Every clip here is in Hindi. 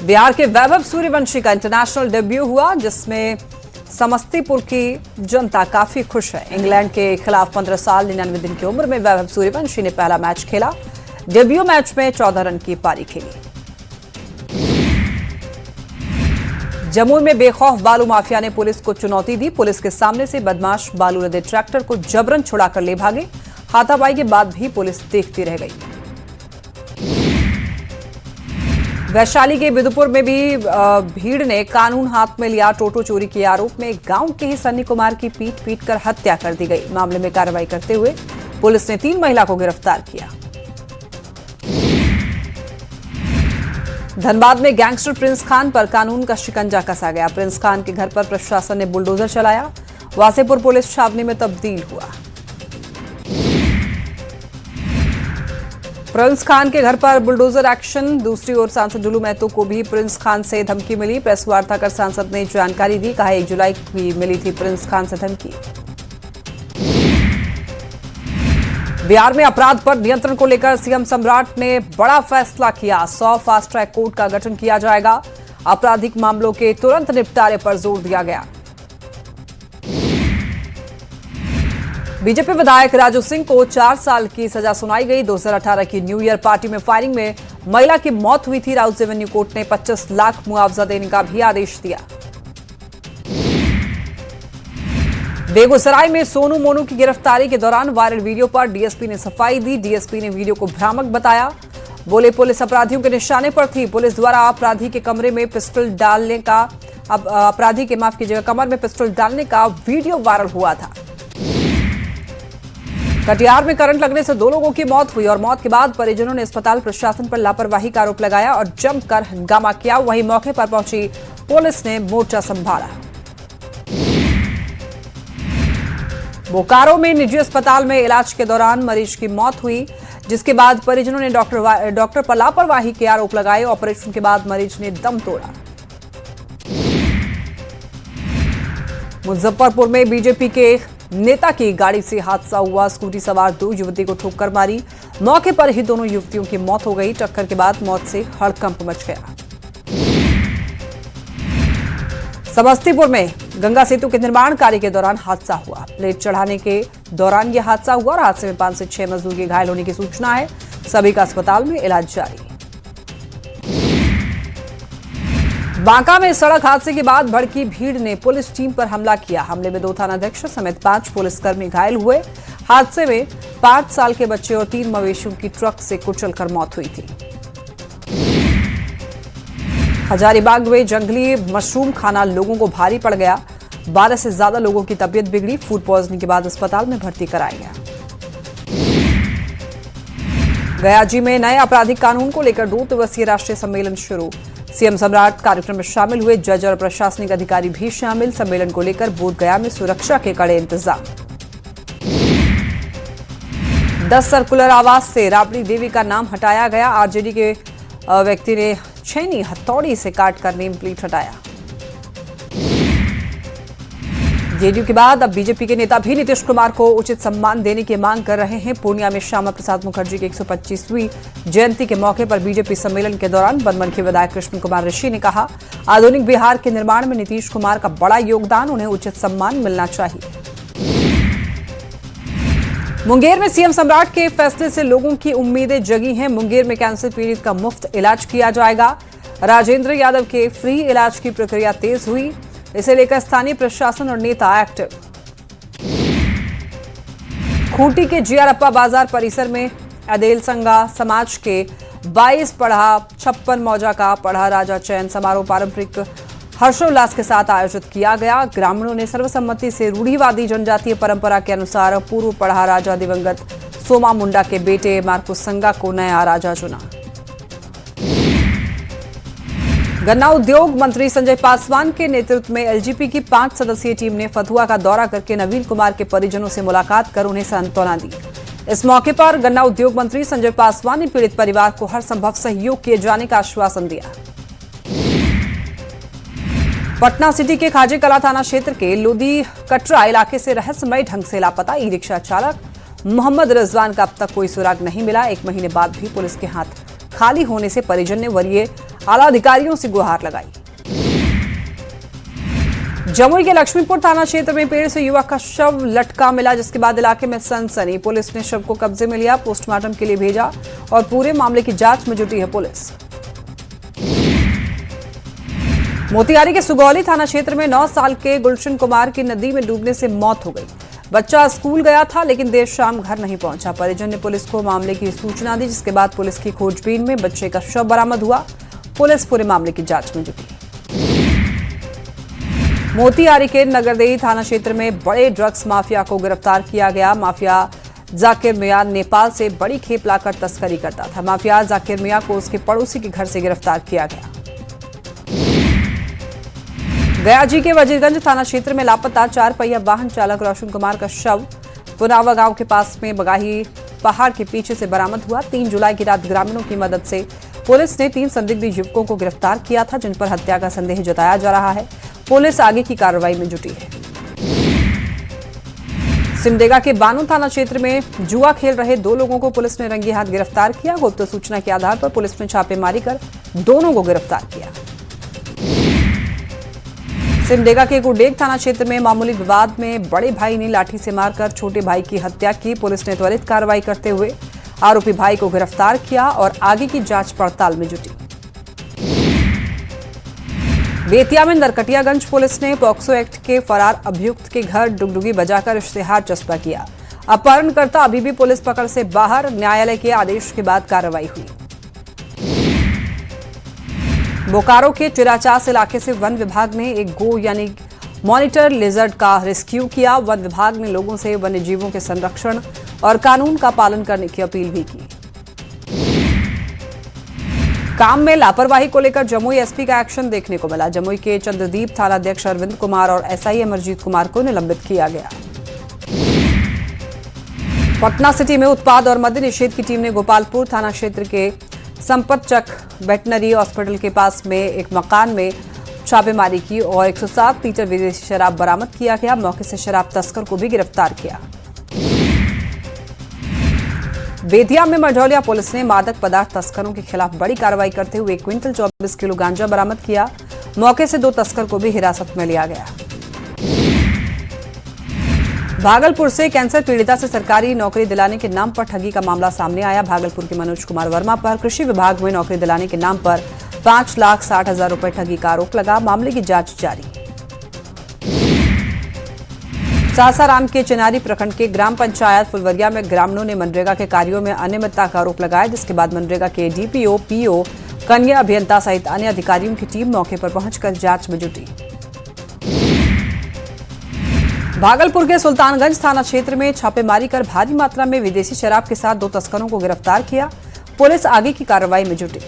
बिहार के वैभव सूर्यवंशी का इंटरनेशनल डेब्यू हुआ, जिसमें समस्तीपुर की जनता काफी खुश है। इंग्लैंड के खिलाफ 15 साल 99 दिन की उम्र में वैभव सूर्यवंशी ने पहला मैच खेला। डेब्यू मैच में 14 रन की पारी खेली। जमुई में बेखौफ बालू माफिया ने पुलिस को चुनौती दी। पुलिस के सामने से बदमाश बालू लदे ट्रैक्टर को जबरन छुड़ाकर ले भागे। हाथापाई के बाद भी पुलिस देखती रह गई। वैशाली के बिदुपुर में भी भीड़ ने कानून हाथ में लिया। टोटो चोरी के आरोप में गांव के ही सन्नी कुमार की पीट कर हत्या कर दी गई। मामले में कार्रवाई करते हुए पुलिस ने 3 महिला को गिरफ्तार किया। धनबाद में गैंगस्टर प्रिंस खान पर कानून का शिकंजा कसा गया। प्रिंस खान के घर पर प्रशासन ने बुलडोजर चलाया। वासेपुर पुलिस छावनी में तब्दील हुआ। प्रिंस खान के घर पर बुलडोजर एक्शन। दूसरी ओर सांसद डुलू महतो को भी प्रिंस खान से धमकी मिली। प्रेस वार्ता कर सांसद ने जानकारी दी। कहा 1 जुलाई की मिली थी प्रिंस खान से धमकी। बिहार में अपराध पर नियंत्रण को लेकर सीएम सम्राट ने बड़ा फैसला किया। 100 फास्ट ट्रैक कोर्ट का गठन किया जाएगा। आपराधिक मामलों के तुरंत निपटारे पर जोर दिया गया। बीजेपी विधायक राजू सिंह को 4 साल की सजा सुनाई गई। 2018 की न्यू ईयर पार्टी में फायरिंग में महिला की मौत हुई थी। राउत रेवेन्यू कोर्ट ने 25 लाख मुआवजा देने का भी आदेश दिया। बेगूसराय में सोनू मोनू की गिरफ्तारी के दौरान वायरल वीडियो पर डीएसपी ने सफाई दी। डीएसपी ने वीडियो को भ्रामक बताया। बोले पुलिस अपराधियों के निशाने पर थी। पुलिस द्वारा अपराधी के कमरे में पिस्टल डालने का अपराधी के कमर में पिस्टल डालने का वीडियो वायरल हुआ था। कटिहार में करंट लगने से 2 लोगों की मौत हुई और मौत के बाद परिजनों ने अस्पताल प्रशासन पर लापरवाही का आरोप लगाया और जमकर हंगामा किया। वहीं मौके पर पहुंची पुलिस ने मोर्चा संभाला। बोकारो में निजी अस्पताल में इलाज के दौरान मरीज की मौत हुई, जिसके बाद परिजनों ने डॉक्टर पर लापरवाही के आरोप लगाए। ऑपरेशन के बाद मरीज ने दम तोड़ा। मुजफ्फरपुर में बीजेपी के नेता की गाड़ी से हादसा हुआ। स्कूटी सवार 2 युवती को ठोकर मारी। मौके पर ही दोनों युवतियों की मौत हो गई। टक्कर के बाद मौत से हड़कंप मच गया। समस्तीपुर में गंगा सेतु के निर्माण कार्य के दौरान हादसा हुआ। प्लेट चढ़ाने के दौरान यह हादसा हुआ और हादसे में 5 से 6 मजदूर के घायल होने की सूचना है। सभी का अस्पताल में इलाज जारी। बांका में सड़क हादसे के बाद भड़की भीड़ ने पुलिस टीम पर हमला किया। हमले में 2 थानाध्यक्ष समेत 5 पुलिसकर्मी घायल हुए। हादसे में 5 साल के बच्चे और 3 मवेशियों की ट्रक से कुचलकर मौत हुई थी। हजारीबाग में जंगली मशरूम खाना लोगों को भारी पड़ गया। 12 से ज्यादा लोगों की तबीयत बिगड़ी। फूड पॉइजनिंग के बाद अस्पताल में भर्ती कराया गया। गयाजी में नए आपराधिक कानून को लेकर 2 दिवसीय राष्ट्रीय सम्मेलन शुरू। सीएम सम्राट कार्यक्रम में शामिल हुए। जज और प्रशासनिक अधिकारी भी शामिल। सम्मेलन को लेकर बोधगया में सुरक्षा के कड़े इंतजाम। 10 सर्कुलर आवास से राबड़ी देवी का नाम हटाया गया। आरजेडी के व्यक्ति ने छेनी हथौड़ी से काटकर नेम प्लेट हटाया। जेडीयू के बाद अब बीजेपी के नेता भी नीतीश कुमार को उचित सम्मान देने की मांग कर रहे हैं। पूर्णिया में श्यामा प्रसाद मुखर्जी की 125वीं जयंती के मौके पर बीजेपी सम्मेलन के दौरान बनमनखी विधायक कृष्ण कुमार ऋषि ने कहा, आधुनिक बिहार के निर्माण में नीतीश कुमार का बड़ा योगदान, उन्हें उचित सम्मान मिलना चाहिए। मुंगेर में सीएम सम्राट के फैसले से लोगों की उम्मीदें जगी हैं। मुंगेर में कैंसर पीड़ित का मुफ्त इलाज किया जाएगा। राजेंद्र यादव के फ्री इलाज की प्रक्रिया तेज हुई। इसे लेकर स्थानीय प्रशासन और नेता एक्टिव। खूंटी के जियारप्पा बाजार परिसर में अदेल संगा समाज के 22 पढ़ा 56 मौजा का पढ़ा राजा चयन समारोह पारंपरिक हर्षोल्लास के साथ आयोजित किया गया। ग्रामीणों ने सर्वसम्मति से रूढ़िवादी जनजातीय परंपरा के अनुसार पूर्व पढ़ा राजा दिवंगत सोमा मुंडा के बेटे मार्कुस संगा को नया राजा चुना। गन्ना उद्योग मंत्री संजय पासवान के नेतृत्व में एलजीपी की 5 सदस्यीय टीम ने फतुहा का दौरा करके नवीन कुमार के परिजनों से मुलाकात कर उन्हें सांत्वना दी। इस मौके पर गन्ना उद्योग मंत्री संजय पासवान ने पीड़ित परिवार को हर संभव सहयोग किए जाने का आश्वासन दिया। पटना सिटी के खाजे कला थाना क्षेत्र के लोदी कटरा इलाके से रहस्यमय ढंग से लापता ई रिक्शा चालक मोहम्मद रिजवान का अब तक कोई सुराग नहीं मिला। 1 महीने बाद भी पुलिस के हाथ खाली होने से परिजन ने वरीय आला अधिकारियों से गुहार लगाई। जमुई के लक्ष्मीपुर थाना क्षेत्र में पेड़ से युवक का शव लटका मिला, जिसके बाद इलाके में सनसनी। पुलिस ने शव को कब्जे में लिया, पोस्टमार्टम के लिए भेजा और पूरे मामले की जांच में जुटी है पुलिस। मोतिहारी के सुगौली थाना क्षेत्र में 9 साल के गुलशन कुमार की नदी में डूबने से मौत हो गई। बच्चा स्कूल गया था लेकिन देर शाम घर नहीं पहुंचा। परिजन ने पुलिस को मामले की सूचना दी, जिसके बाद पुलिस की खोजबीन में बच्चे का शव बरामद हुआ। पुलिस पूरे मामले की जांच में जुटी। मोतिहारी के नगरदेही थाना क्षेत्र में बड़े ड्रग्स माफिया को गिरफ्तार किया गया। माफिया जाकिर मियां नेपाल से बड़ी खेप लाकर तस्करी करता था। माफिया जाकिर मियां को उसके पड़ोसी के घर से गिरफ्तार किया गया। गया जी के वजीरगंज थाना क्षेत्र में लापता 4 पहिया वाहन चालक रोशन कुमार का शव पुनावा गांव के पास में बगाही पहाड़ के पीछे से बरामद हुआ। 3 जुलाई की रात ग्रामीणों की मदद से पुलिस ने 3 संदिग्ध युवकों को गिरफ्तार किया था, जिन पर हत्या का संदेह जताया जा रहा है। पुलिस आगे की कार्रवाई में जुटी है। सिमडेगा के बानू थाना क्षेत्र में जुआ खेल रहे 2 लोगों को पुलिस ने रंगे हाथ गिरफ्तार किया। गुप्त सूचना के आधार पर पुलिस ने छापेमारी कर दोनों को गिरफ्तार किया। सिमडेगा के गुडेग थाना क्षेत्र में मामूली विवाद में बड़े भाई ने लाठी से मारकर छोटे भाई की हत्या की। पुलिस ने त्वरित कार्रवाई करते हुए आरोपी भाई को गिरफ्तार किया और आगे की जांच पड़ताल में जुटी। बेतिया में नरकटियागंज पुलिस ने पॉक्सो एक्ट के फरार अभियुक्त के घर डुगडुगी बजाकर इश्तेहार चस्पा किया। अपहरणकर्ता अभी भी पुलिस पकड़ से बाहर। न्यायालय के आदेश के बाद कार्रवाई हुई। बोकारो के चिराचास इलाके से वन विभाग ने एक गो यानी मॉनिटर लिजर्ड का रेस्क्यू किया। वन विभाग ने लोगों से वन्य जीवों के संरक्षण और कानून का पालन करने की अपील भी की। काम में लापरवाही को लेकर जमुई एसपी का एक्शन देखने को मिला। जमुई के चंद्रदीप थानाध्यक्ष अरविंद कुमार और एसआई अमरजीत कुमार को निलंबित किया गया। पटना सिटी में उत्पाद और मद्य निषेध की टीम ने गोपालपुर थाना क्षेत्र के संपतचक वेटनरी हॉस्पिटल के पास में एक मकान में छापेमारी की और 107 लीटर विदेशी शराब बरामद किया गया। मौके से शराब तस्कर को भी गिरफ्तार किया। बेतिया में मझौलिया पुलिस ने मादक पदार्थ तस्करों के खिलाफ बड़ी कार्रवाई करते हुए 1 क्विंटल 24 किलो गांजा बरामद किया। मौके से 2 तस्कर को भी हिरासत में लिया गया। भागलपुर से कैंसर पीड़िता से सरकारी नौकरी दिलाने के नाम पर ठगी का मामला सामने आया। भागलपुर के मनोज कुमार वर्मा पर कृषि विभाग में नौकरी दिलाने के नाम पर 5,60,000 रुपए ठगी का आरोप लगा। मामले की जांच जारी। सासाराम के चिनारी प्रखंड के ग्राम पंचायत फुलवरिया में ग्रामीणों ने मनरेगा के कार्यों में अनियमितता का आरोप लगाया, जिसके बाद मनरेगा के डीपीओ, पीओ, कन्या अभियंता सहित अन्य अधिकारियों की टीम मौके पर पहुंचकर जांच में जुटी। भागलपुर के सुल्तानगंज थाना क्षेत्र में छापेमारी कर भारी मात्रा में विदेशी शराब के साथ 2 तस्करों को गिरफ्तार किया। पुलिस आगे की कार्रवाई में जुटी।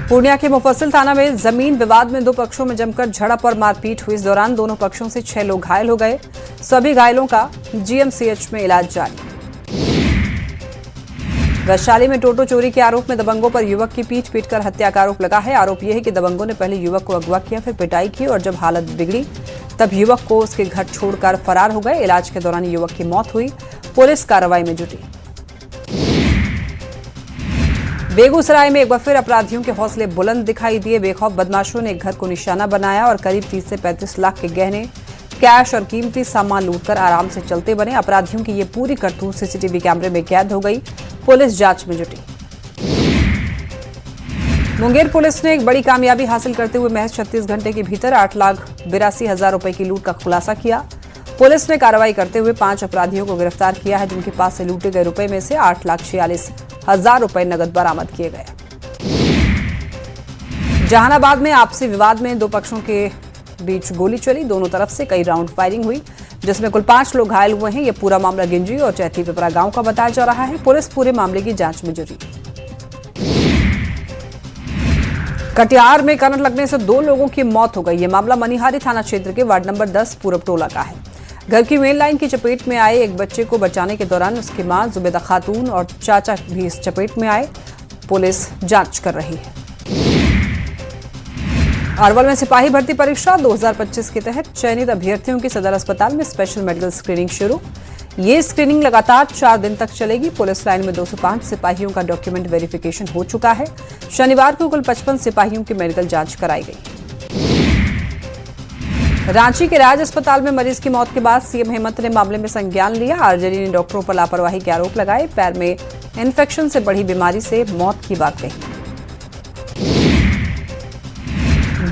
पूर्णिया के मुफस्सिल थाना में जमीन विवाद में 2 पक्षों में जमकर झड़प और मारपीट हुई। इस दौरान दोनों पक्षों से 6 लोग घायल हो गए। सभी घायलों का जीएमसीएच में इलाज जारी। वैशाली में टोटो चोरी के आरोप में दबंगों पर युवक की पीट पीटकर हत्या का आरोप लगा है। आरोप यह है कि दबंगों ने पहले युवक को अगवा किया, फिर पिटाई की और जब हालत बिगड़ी तब युवक को उसके घर छोड़कर फरार हो गए। इलाज के दौरान युवक की मौत हुई। पुलिस कार्रवाई में जुटी। बेगूसराय में एक बार फिर अपराधियों के हौसले बुलंद दिखाई दिए। बेखौफ बदमाशों ने एक घर को निशाना बनाया और करीब 30 से 35 लाख के गहने, कैश और कीमती सामान लूटकर आराम से चलते बने। अपराधियों की ये पूरी करतूत सीसीटीवी कैमरे में कैद हो गई। पुलिस जांच में जुटी। मुंगेर पुलिस ने एक बड़ी कामयाबी हासिल करते हुए महज 36 घंटे के भीतर 8,82,000 रुपए की लूट का खुलासा किया। पुलिस ने कार्रवाई करते हुए 5 अपराधियों को गिरफ्तार किया है, जिनके पास से लूटे गए रुपए में से 8,46,000 रुपए नकद बरामद किए गए। जहानाबाद में आपसी विवाद में 2 पक्षों के बीच गोली चली। दोनों तरफ से कई राउंड फायरिंग हुई, जिसमें कुल 5 लोग घायल हुए हैं। यह पूरा मामला गिंजी और चैथी पिपरा गांव का बताया जा रहा है। पुलिस पूरे मामले की जांच में जुटी। कटिहार में करंट लगने से 2 लोगों की मौत हो गई। यह मामला मनिहारी थाना क्षेत्र के वार्ड नंबर 10 पूरब टोला का है। घर की मेन लाइन की चपेट में आए एक बच्चे को बचाने के दौरान उसकी मां जुबेदा खातून और चाचा भी इस चपेट में आए। पुलिस जांच कर रही है। अरवल में सिपाही भर्ती परीक्षा 2025 के तहत चयनित अभ्यर्थियों की सदर अस्पताल में स्पेशल मेडिकल स्क्रीनिंग शुरू। ये स्क्रीनिंग लगातार 4 दिन तक चलेगी। पुलिस लाइन में 205 सिपाहियों का डॉक्यूमेंट वेरिफिकेशन हो चुका है। शनिवार को कुल 55 सिपाहियों की मेडिकल जांच कराई गई। रांची के राज अस्पताल में मरीज की मौत के बाद सीएम हेमंत ने मामले में संज्ञान लिया। आरजेडी ने डॉक्टरों पर लापरवाही के आरोप लगाए। पैर में इन्फेक्शन से बढ़ी बीमारी से मौत की बात कही।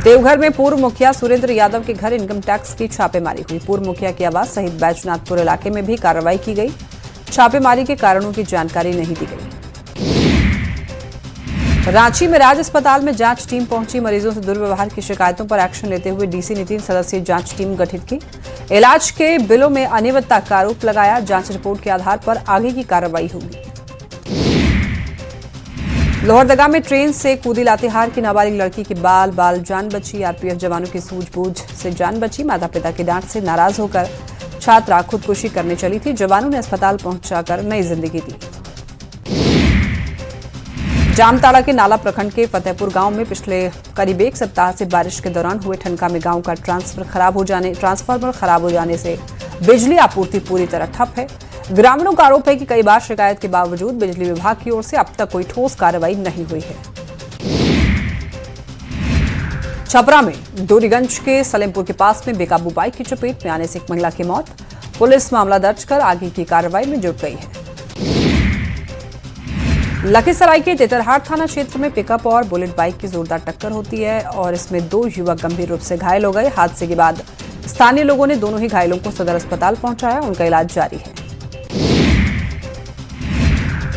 देवघर में पूर्व मुखिया सुरेंद्र यादव के घर इनकम टैक्स की छापेमारी हुई। पूर्व मुखिया के आवास सहित बैजनाथपुर इलाके में भी कार्रवाई की गई। छापेमारी के कारणों की जानकारी नहीं दी गई। रांची में राज अस्पताल में जांच टीम पहुंची। मरीजों से दुर्व्यवहार की शिकायतों पर एक्शन लेते हुए डीसी ने 3 सदस्यीय जांच टीम गठित की। इलाज के बिलों में अनियमितता का आरोप लगाया। जांच रिपोर्ट के आधार पर आगे की कार्रवाई होगी। लोहरदगा में ट्रेन से कूदी लातेहार की नाबालिग लड़की की बाल जान बची। आरपीएफ जवानों की सूझबूझ से जान बची। माता पिता की डांट से नाराज होकर छात्रा खुदकुशी करने चली थी। जवानों ने अस्पताल पहुंचाकर नई जिंदगी दी। जामताड़ा के नाला प्रखंड के फतेहपुर गांव में पिछले करीब 1 सप्ताह से बारिश के दौरान हुए ठनका में गांव का ट्रांसफार्मर खराब हो जाने से बिजली आपूर्ति पूरी तरह ठप है। ग्रामीणों का आरोप है कि कई बार शिकायत के बावजूद बिजली विभाग की ओर से अब तक कोई ठोस कार्रवाई नहीं हुई है। छपरा में डोरीगंज के सलेमपुर के पास में बेकाबू बाइक की चपेट में आने से एक महिला की मौत। पुलिस मामला दर्ज कर आगे की कार्रवाई में जुट गई है। लखीसराय के तेतरहाट थाना क्षेत्र में पिकअप और बुलेट बाइक की जोरदार टक्कर होती है और इसमें 2 युवक गंभीर रूप से घायल हो गए। हादसे के बाद स्थानीय लोगों ने दोनों ही घायलों को सदर अस्पताल पहुंचाया। उनका इलाज जारी है।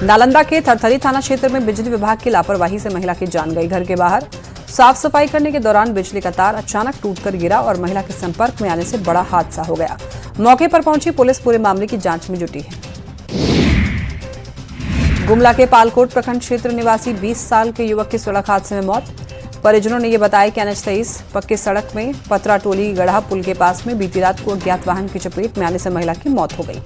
नालंदा के थरथरी थाना क्षेत्र में बिजली विभाग की लापरवाही से महिला की जान गई। घर के बाहर साफ सफाई करने के दौरान बिजली का तार अचानक टूटकर गिरा और महिला के संपर्क में आने से बड़ा हादसा हो गया। मौके पर पहुंची पुलिस पूरे मामले की जांच में जुटी है। गुमला के पालकोट प्रखंड क्षेत्र निवासी 20 साल के युवक की सड़क हादसे में मौत। परिजनों ने यह बताया कि NH 23 पक्की सड़क में पतरा टोली गढ़ा पुल के पास में बीती रात को अज्ञात वाहन की चपेट में आने से महिला की मौत हो गई।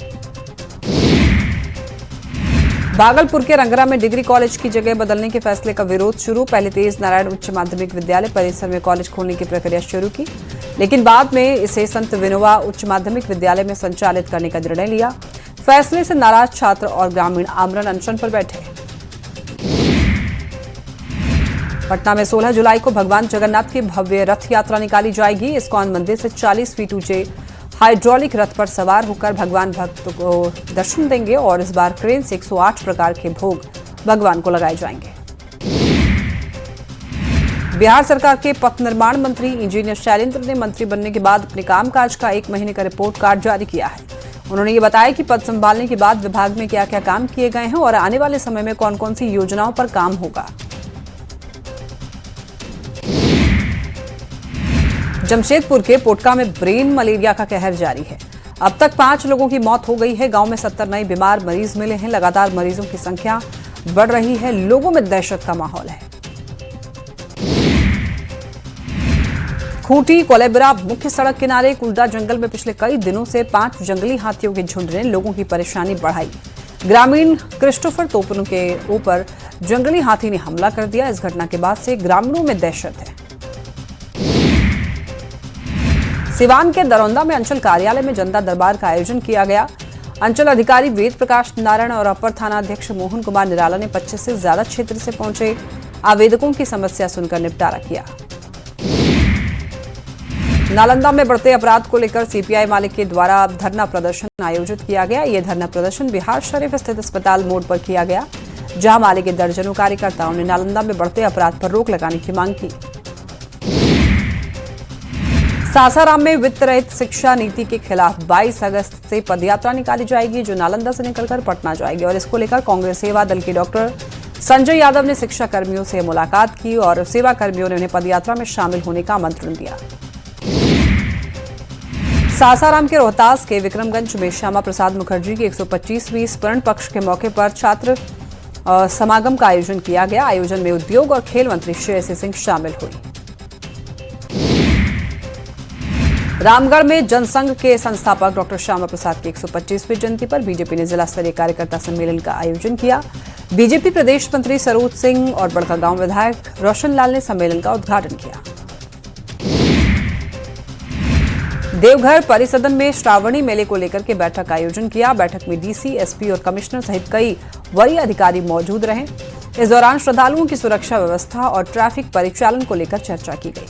भागलपुर के रंगरा में डिग्री कॉलेज की जगह बदलने के फैसले का विरोध शुरू। पहले तेज नारायण उच्च माध्यमिक विद्यालय परिसर में कॉलेज खोलने की प्रक्रिया शुरू की, लेकिन बाद में इसे संत विनोबा उच्च माध्यमिक विद्यालय में संचालित करने का निर्णय लिया। फैसले से नाराज छात्र और ग्रामीण आमरण अनशन पर बैठे। पटना में 16 जुलाई को भगवान जगन्नाथ की भव्य रथ यात्रा निकाली जाएगी। इस्कॉन मंदिर से 40 फीट ऊंचे हाइड्रोलिक रथ पर सवार होकर भगवान भक्त को दर्शन देंगे और इस बार क्रेन से 108 प्रकार के भोग भगवान को लगाए जाएंगे। बिहार सरकार के पथ निर्माण मंत्री इंजीनियर शैलेंद्र ने मंत्री बनने के बाद अपने कामकाज का 1 महीने का रिपोर्ट कार्ड जारी किया है। उन्होंने ये बताया कि पद संभालने के बाद विभाग में क्या क्या काम किए गए हैं और आने वाले समय में कौन कौन सी योजनाओं पर काम होगा। जमशेदपुर के पोटका में ब्रेन मलेरिया का कहर जारी है। अब तक 5 लोगों की मौत हो गई है। गांव में 70 नए बीमार मरीज मिले हैं। लगातार मरीजों की संख्या बढ़ रही है। लोगों में दहशत का माहौल है। खूंटी कोलेबरा मुख्य सड़क किनारे कुलदा जंगल में पिछले कई दिनों से 5 जंगली हाथियों के झुंड ने लोगों की परेशानी बढ़ाई। ग्रामीण क्रिस्टोफर तोपन के ऊपर जंगली हाथी ने हमला कर दिया। इस घटना के बाद से ग्रामीणों में दहशत है। सिवान के दरौंदा में अंचल कार्यालय में जनता दरबार का आयोजन किया गया। अंचल अधिकारी वेद प्रकाश नारायण और अपर थानाध्यक्ष मोहन कुमार निराला ने 25 से ज्यादा क्षेत्र से पहुंचे आवेदकों की समस्या सुनकर निपटारा किया। नालंदा में बढ़ते अपराध को लेकर सीपीआई माले के द्वारा धरना प्रदर्शन आयोजित किया गया। यह धरना प्रदर्शन बिहार शरीफ स्थित अस्पताल मोड़ पर किया गया, जहां माले के दर्जनों कार्यकर्ताओं ने नालंदा में बढ़ते अपराध पर रोक लगाने की मांग की। सासाराम में वित्त रहित शिक्षा नीति के खिलाफ 22 अगस्त से पदयात्रा निकाली जाएगी, जो नालंदा से निकलकर पटना जाएगी और इसको लेकर कांग्रेस सेवा दल के डॉक्टर संजय यादव ने शिक्षा कर्मियों से मुलाकात की और सेवा कर्मियों ने उन्हें पदयात्रा में शामिल होने का आमंत्रण दिया। सासाराम के रोहतास के विक्रमगंज में श्यामा प्रसाद मुखर्जी की 125वीं स्मरण पक्ष के मौके पर छात्र समागम का आयोजन किया गया। आयोजन में उद्योग और खेल मंत्री श्रेयसी सिंह शामिल हुई। रामगढ़ में जनसंघ के संस्थापक डॉक्टर श्यामा प्रसाद की 125वीं जयंती पर बीजेपी ने जिला स्तरीय कार्यकर्ता सम्मेलन का आयोजन किया। बीजेपी प्रदेश मंत्री सरोज सिंह और बड़कागांव विधायक रोशन लाल ने सम्मेलन का उद्घाटन किया। देवघर परिसदन में श्रावणी मेले को लेकर के बैठक का आयोजन किया। बैठक में डीसी, एसपी और कमिश्नर सहित कई वरीय अधिकारी मौजूद रहे। इस दौरान श्रद्धालुओं की सुरक्षा व्यवस्था और ट्रैफिक परिचालन को लेकर चर्चा की गई।